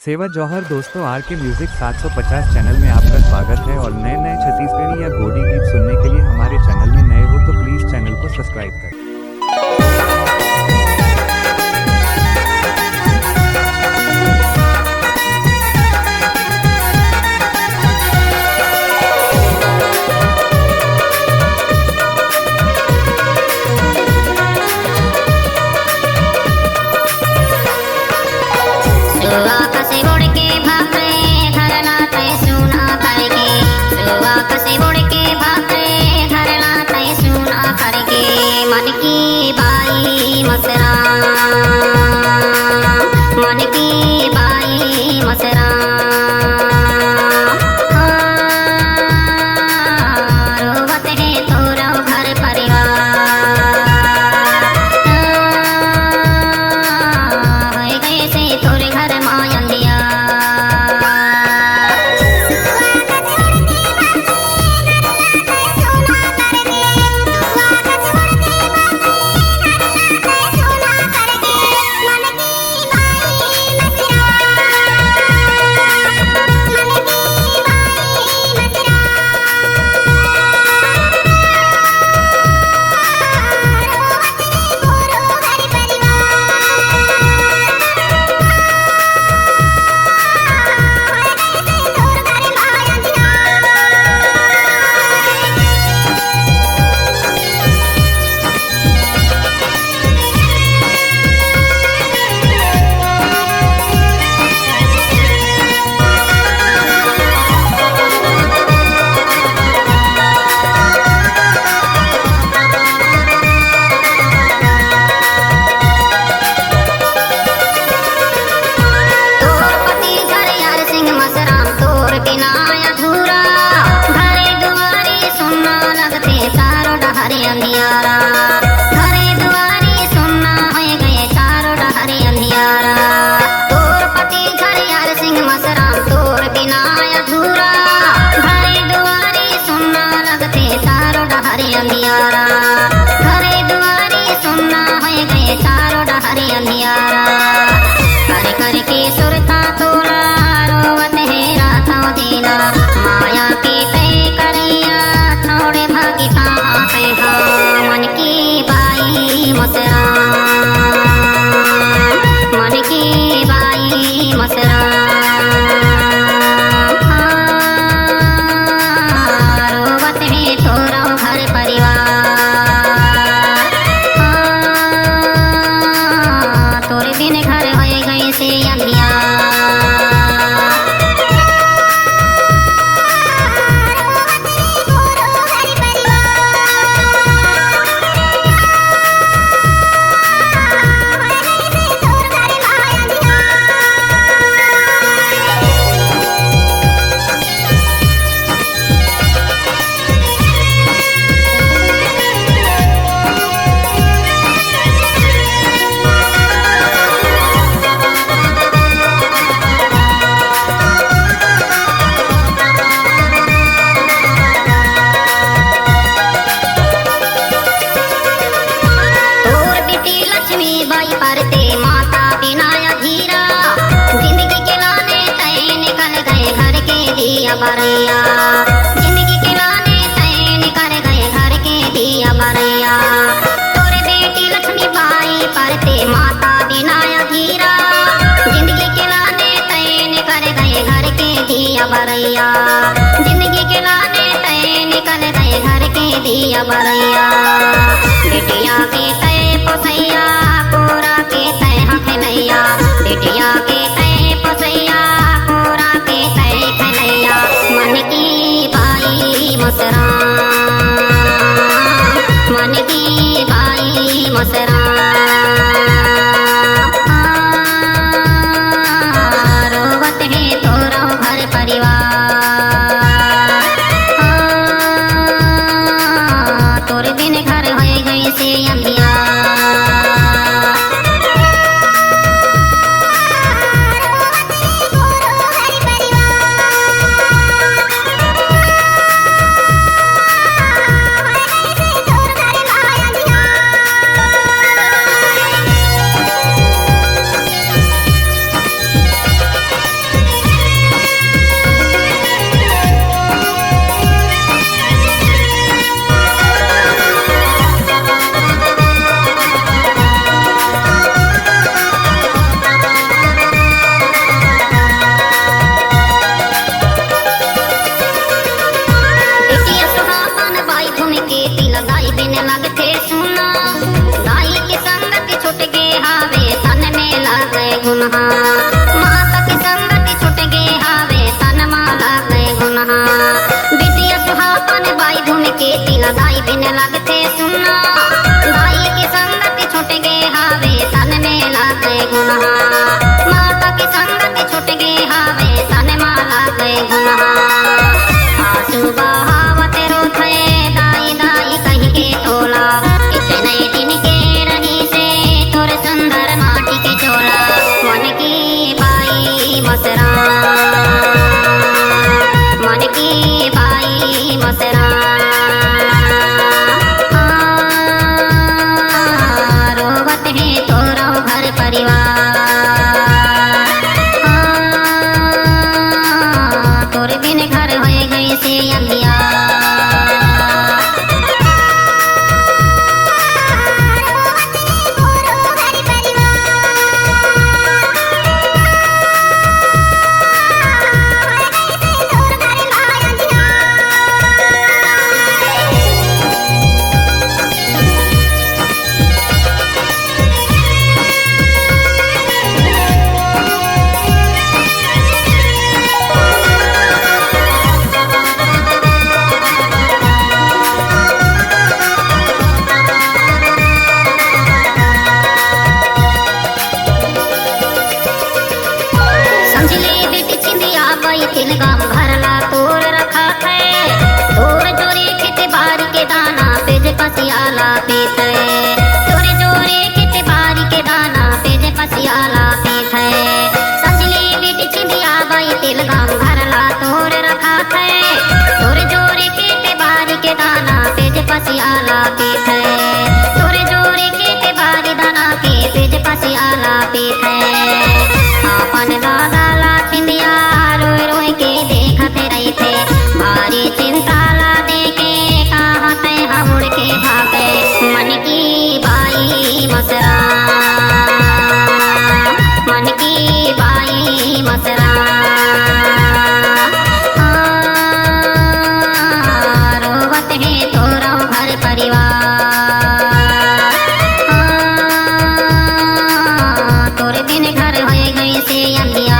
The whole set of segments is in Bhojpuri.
सेवा जौहर दोस्तों, आर के म्यूजिक 750 चैनल में आपका स्वागत है। और नए नए छत्तीसगढ़ी या गोडी गीत सुनने के लिए हमारे चैनल में नए हो तो प्लीज चैनल को सब्सक्राइब करें। जिंदगी के लाने तय निकल गए घर के दिया बरैया। तोरे बेटी लक्ष्मी बाई परते माता बिनाया धीरा। जिंदगी के लाने तय निकल गए घर के दिया बरैया। जिंदगी के लाने तय निकल गए घर के दिया बरैया। बेटिया के तय पोसैया कोरा के तय हथ नैया। बेटिया के तय पोसैया कोरा के तय खनैया। मन की बाई मसरा, मन की बाई मसरा। रोवत है तोरो घर परिवार। तोर दिन घर हो गई से अंधिया। सुनना, भाई की संगत छूट गए हावे तन में लागे गुनाह, माता की संगत छूट गए हावे तन में लागे गुनाह। आंसू बहावत रोथे दाई दाई कहीं के तोला, इतने दिन के रही से तोर सुंदर माटी के चोला। मन की बाई मसरा, मन की बाई मसरा, रोवत है तोरा घर परिवार, तोर बिन घर हो गई से अंधिया। तिलगम भरला तोर रखा है, तोर जोरे खेत बारी के दाना पेज पसियाला पीत है, तोर जोरे खेत बारी के दाना पेज पसियाला पीत है। संजली बेटी चिंदिया बाई तिलगम भरला तोर रखा है, तोर जोरे खेत बारी के दाना पेज पसियाला पीत है, तोर जोरे खेत बारी दाना के पेज पसियाला पीत है। अपन दादा ला चिंदिया रोए रोए के देखते रही थे, भारी चिंता ला देके कहाँ से हम उड़ के भागे। मन की बाई मसरा, मन की बाई मसरा, रोवत है तोरा घर परिवार, तोर बिन घर हो गई से अंधिया।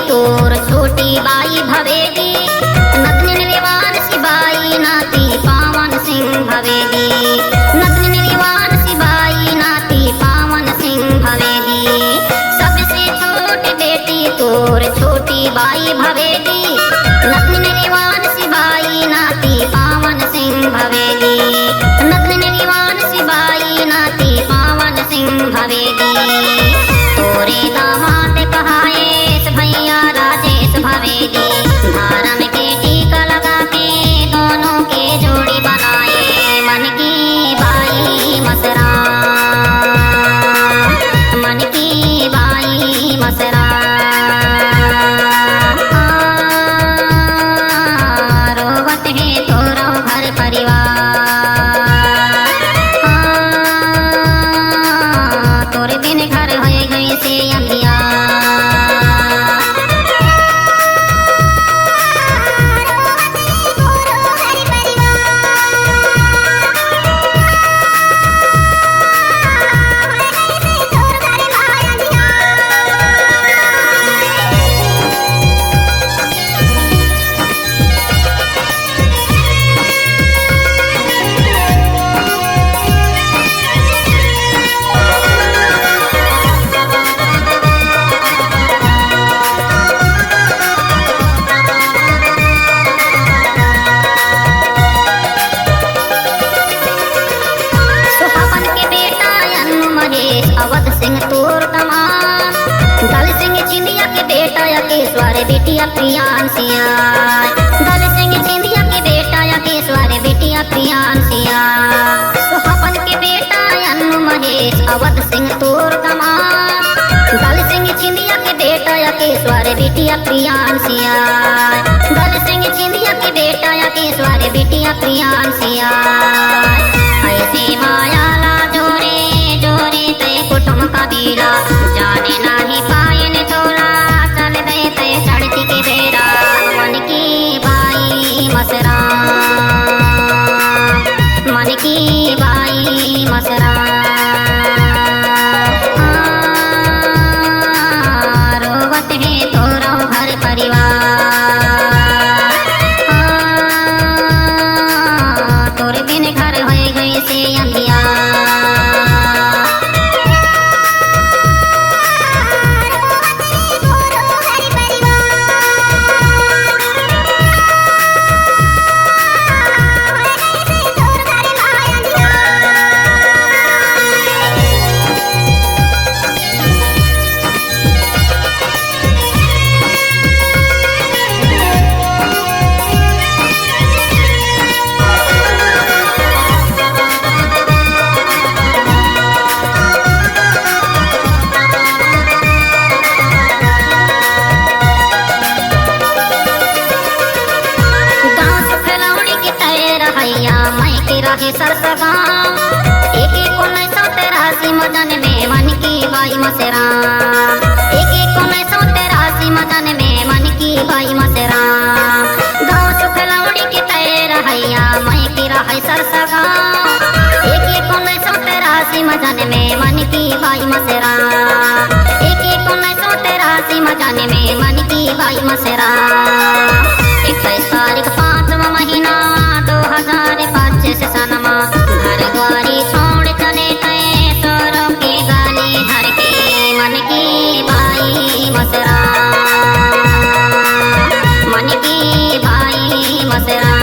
तोर छोटी बाई भवेगी, नदन विवान सिबाई नाती पावन सिंह भवेगी, नदन विवान सिबाई नाती पावन सिंह भवेगी। सबसे छोटी बेटी तोर छोटी बाई भवेगी, नदन विवान सिबाई नाती पावन सिंह भवेगी, नदन विवान सिबाई नाती पावन सिंह भवेगी। तोरे दामाद कहाए भैया राजेश भवेगी, धारम के टीका लगा के दोनों के जोड़ी बनाए। मन की बाई मसरा, मन की बाई मसरा, रोवत है तोरा घर परिवार, तोर बिन घर हो गई से अंधिया। बेटिया प्रियांसिया, दल सिंह सिंधिया के बेटा यकेश्वर बेटिया प्रियांसिया, सुहापन के बेटा अनु महेश, अवध सिंह तोर प्रियांसिया, दल सिंह चिंदिया के बेटा या केसवार बिटिया प्रियांसिया। ऐसे मायाला जोरे जोरे ते कुटुंब कबीरा, जाने नाही पायन तोला चल गए ते सड़ती के बेरा। मन की बाई मसरा, मन की बाई मसरा, रोवत है तोरो घर परिवार, तोरे बिन घर हो गए से अंधिया। रहे सरसगा एक एक 1983 मदन में मन की बाई मसेरा, एक एक 1983 मदन में मन की बाई मसेरा। गाँव सुखलौड़ी के तय रहैया मैं की रहे सरसगा, एक एक 1983 मदन में मन की बाई मसेरा, एक एक 1983 मदन में मन की बाई मसेरा। 21 तारीख 5वां महीना 2025 सनमा, घर द्वारी छोड़ चले गए तोरो की गाली धर के। मन की बाई मसरा, मन की बाई मसरा।